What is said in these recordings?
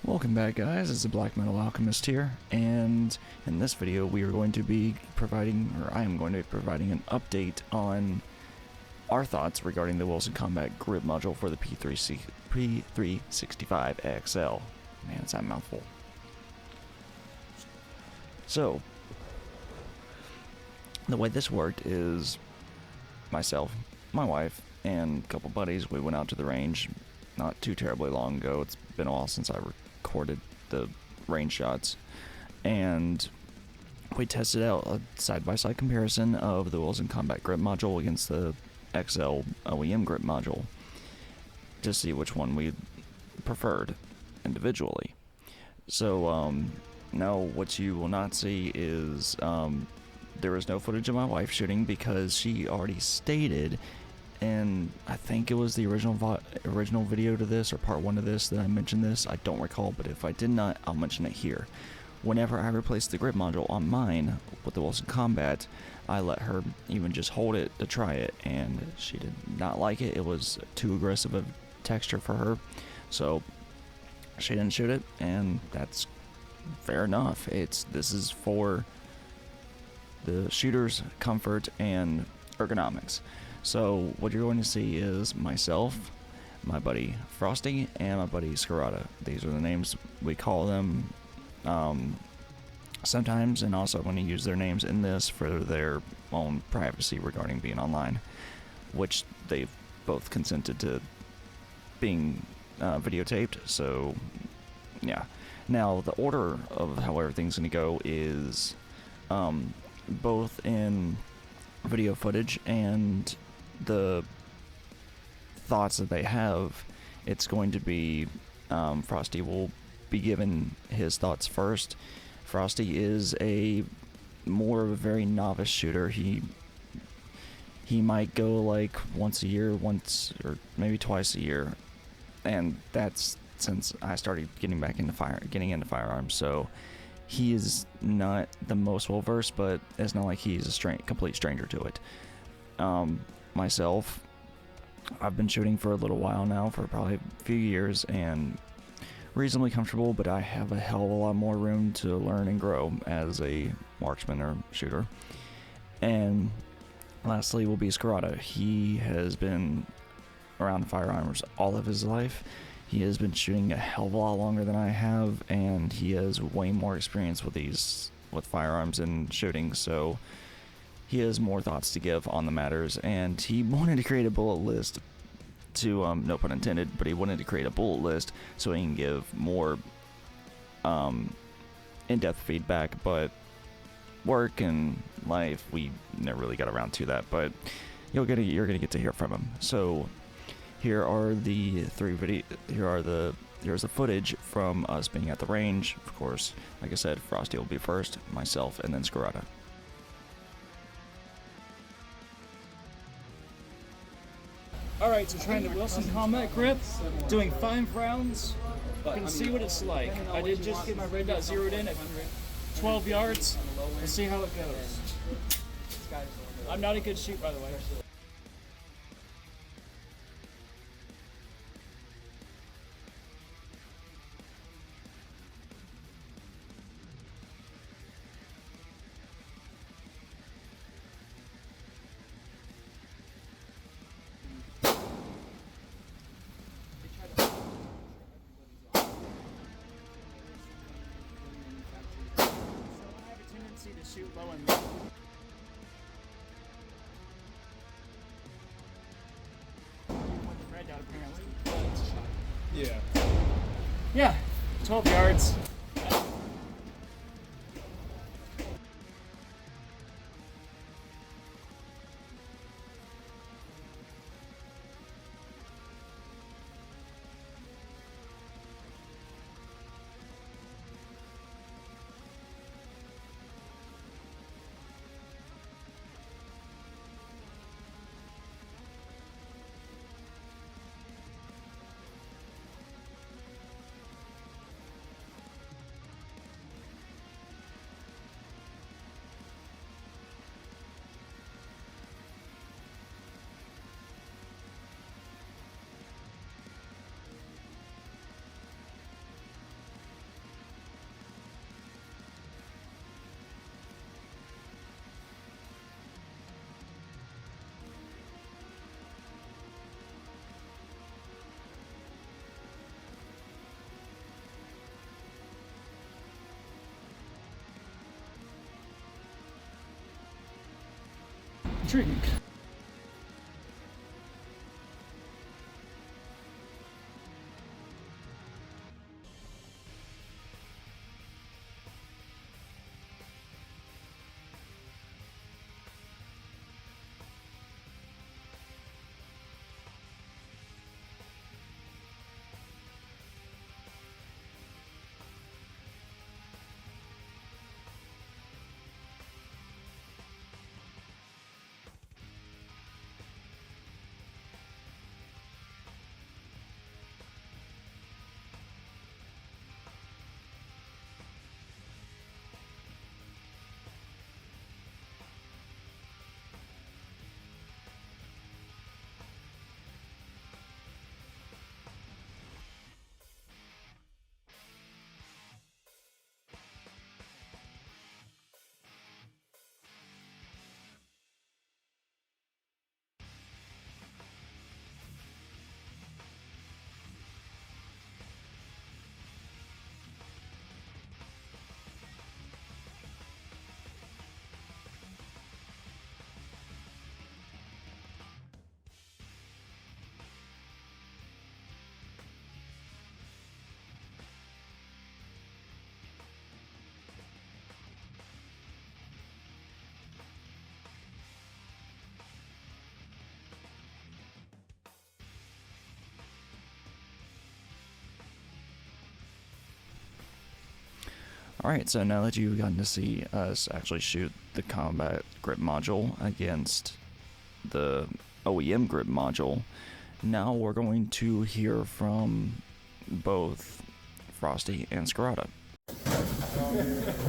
Welcome back, guys. It's the Black Metal Alchemist here, and in this video we are going to be providing, or I am going to be providing an update on our thoughts regarding the Wilson Combat Grip module for the P365XL. Man, it's that mouthful. So, the way this worked is myself, my wife, and a couple buddies, we went out to the range not too terribly long ago. It's been a while since I recorded the range shots, and we tested out a side-by-side comparison of the Wilson Combat Grip module against the XL OEM grip module to see which one we preferred individually. So now what you will not see is there is no footage of my wife shooting because she already stated, and I think it was the original video to this, or part 1 of this, that I mentioned this. I don't recall, but if I did not, I'll mention it here. Whenever I replaced the grip module on mine with the Wilson Combat, I let her even just hold it to try it, and she did not like it. It was too aggressive of texture for her, so she didn't shoot it, and that's fair enough. This is for the shooter's comfort and ergonomics. So what you're going to see is myself, my buddy Frosty, and my buddy Scarata. These are the names we call them sometimes, and also I'm going to use their names in this for their own privacy regarding being online, which they've both consented to being videotaped. So yeah. Now the order of how everything's going to go is both in video footage and the thoughts that they have. It's going to be Frosty will be given his thoughts first. Frosty is more of a very novice shooter. He might go like once a year, or maybe twice a year, and that's since I started getting into firearms. So he is not the most well versed, but it's not like he's a complete stranger to it. Myself, I've been shooting for a little while now, for probably a few years, and reasonably comfortable, but I have a hell of a lot more room to learn and grow as a marksman or shooter. And lastly will be Scarata. He has been around firearms all of his life. He has been shooting a hell of a lot longer than I have, and he has way more experience with firearms and shooting, so he has more thoughts to give on the matters. And he wanted to create a bullet list to, no pun intended, but he wanted to create a bullet list so he can give more in-depth feedback, but work and life, we never really got around to that, but you're gonna get to hear from him. So here are the here's the footage from us being at the range. Of course, like I said, Frosty will be first, myself, and then Scarata. Alright, so trying the Wilson Combat Grip, doing 5 rounds. You can see what it's like. I did just get my red dot zeroed in at 12 yards. We'll see how it goes. I'm not a good shoot, by the way. To shoot low and low. Red dot apparently. Yeah, 12 yards. intriguing. Alright, so now that you've gotten to see us actually shoot the combat grip module against the OEM grip module, now we're going to hear from both Frosty and Scarata.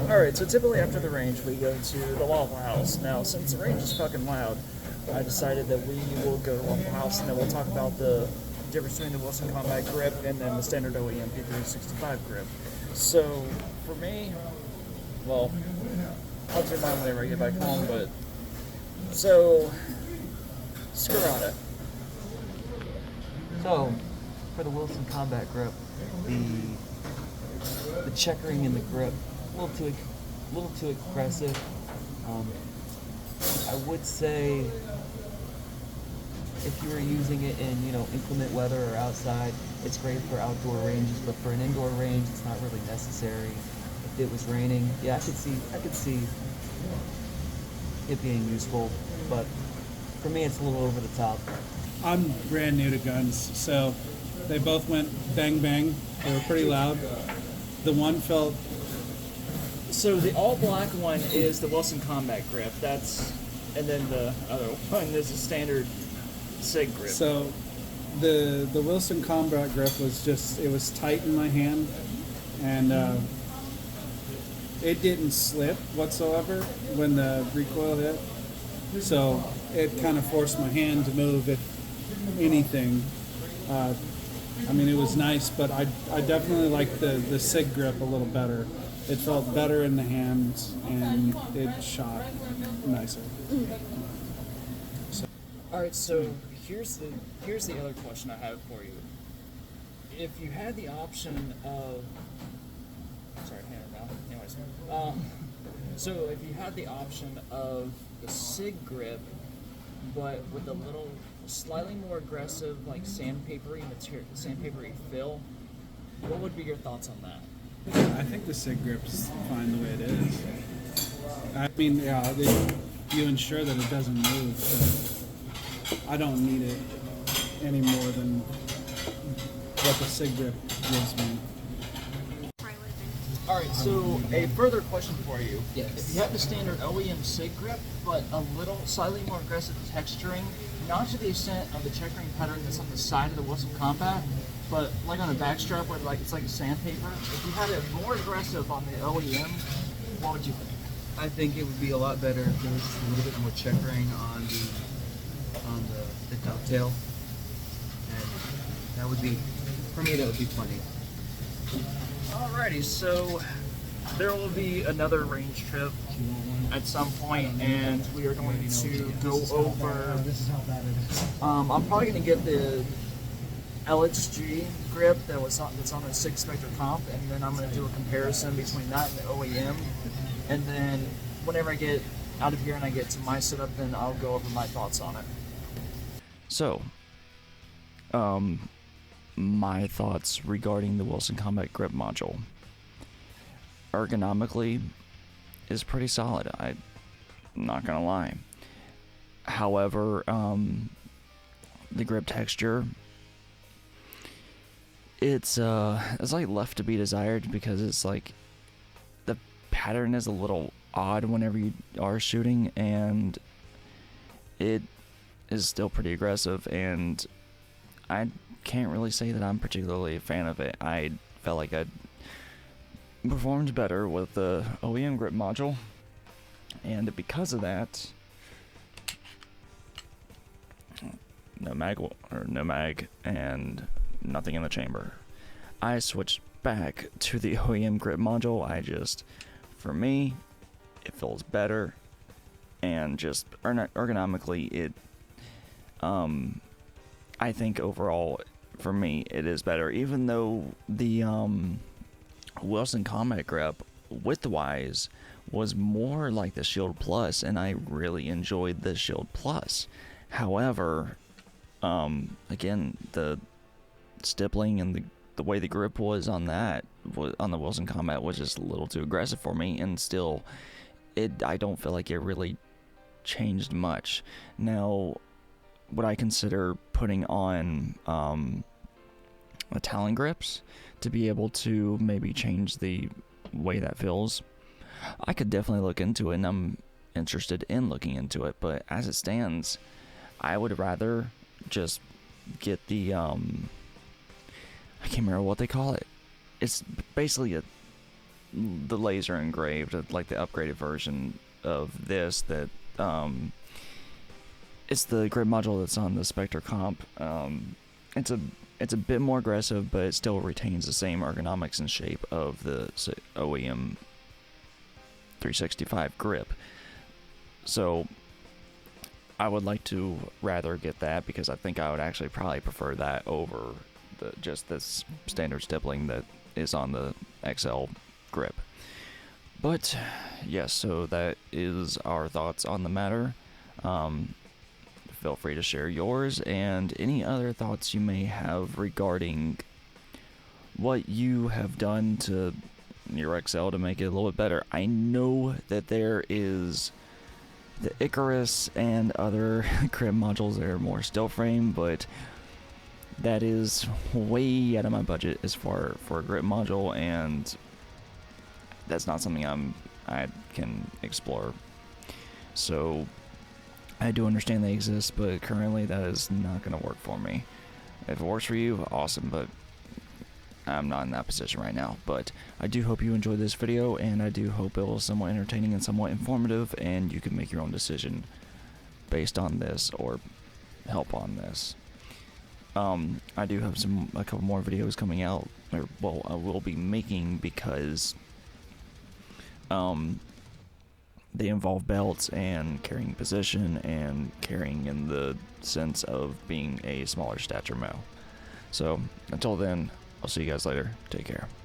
Alright, so typically after the range we go to the Waffle House. Now, since the range is fucking loud, I decided that we will go to Waffle House and then we'll talk about the difference between the Wilson Combat Grip and then the standard OEM P365 grip. So, for me, well, I'll do mine whenever I get back home, but, so, Scarata. So, for the Wilson Combat Grip, the checkering in the grip, a little too aggressive. I would say if you were using it in, inclement weather or outside, it's great for outdoor ranges, but for an indoor range, it's not really necessary. If it was raining, yeah, I could see it being useful, but for me, it's a little over the top. I'm brand new to guns, so they both went bang bang. They were pretty loud. The one felt... So the all-black one is the Wilson Combat Grip, and then the other one is a standard SIG grip. So the Wilson Combat Grip was it was tight in my hand, and it didn't slip whatsoever when the recoil hit. So it kind of forced my hand to move, if anything. It was nice, but I definitely liked the SIG grip a little better. It felt better in the hands, and it shot nicer. Alright, so here's the other question I have for you. If you had the option of... Sorry, hand it now. Anyways. So if you had the option of the SIG grip, but with a little, slightly more aggressive, like sandpapery feel, what would be your thoughts on that? I think the SIG grip's fine the way it is. You ensure that it doesn't move, so I don't need it any more than what the SIG grip gives me. Alright, so a further question for you. Yes. If you have the standard OEM SIG grip, but a little, slightly more aggressive texturing, not to the extent of the checkering pattern that's on the side of the Wilson Combat, but like on the back strap where it's like a sandpaper, if you had it more aggressive on the OEM, what would you think? I think it would be a lot better if there was just a little bit more checkering on the dovetail, and that would be, for me, that would be funny. Alrighty, so there will be another range trip at some point, and we are going to go over. I'm probably going to get the LXG grip that's on the 6 Spectre comp, and then I'm going to do a comparison between that and the OEM. And then whenever I get out of here and I get to my setup, then I'll go over my thoughts on it. So, my thoughts regarding the Wilson Combat Grip module. Ergonomically is pretty solid. I'm not gonna lie. However, the grip texture, it's like left to be desired, because it's like the pattern is a little odd whenever you are shooting, and it is still pretty aggressive, and I can't really say that I'm particularly a fan of it. I felt like I performed better with the OEM grip module, and because of that, no mag and nothing in the chamber, I switched back to the OEM grip module. For me, it feels better, and just ergonomically, it I think overall for me it is better, even though the Wilson Combat Grip width-wise was more like the Shield Plus, and I really enjoyed the Shield Plus. However, again, the stippling and the way the grip was on that, on the Wilson Combat, was just a little too aggressive for me, and still, I don't feel like it really changed much. Now, would I consider putting on Talon grips to be able to maybe change the way that feels? I could definitely look into it, and I'm interested in looking into it, but as it stands, I would rather just get the I can't remember what they call it. It's basically the laser engraved, like the upgraded version of this, that it's the grip module that's on the Spectre comp. It's a bit more aggressive, but it still retains the same ergonomics and shape of the OEM 365 grip. So I would like to rather get that, because I think I would actually probably prefer that over just this standard stippling that is on the XL grip. But yes, so that is our thoughts on the matter. Feel free to share yours and any other thoughts you may have regarding what you have done to your XL to make it a little bit better. I know that there is the Icarus and other grip modules that are more still frame, but that is way out of my budget as far for a grip module, and that's not something I can explore. So I do understand they exist, but currently that is not going to work for me. If it works for you, awesome, but I'm not in that position right now. But I do hope you enjoyed this video, and I do hope it was somewhat entertaining and somewhat informative, and you can make your own decision based on this or help on this. I do have a couple more videos coming out, or well, I will be making, because they involve belts and carrying position and carrying in the sense of being a smaller stature male. So until then, I'll see you guys later. Take care.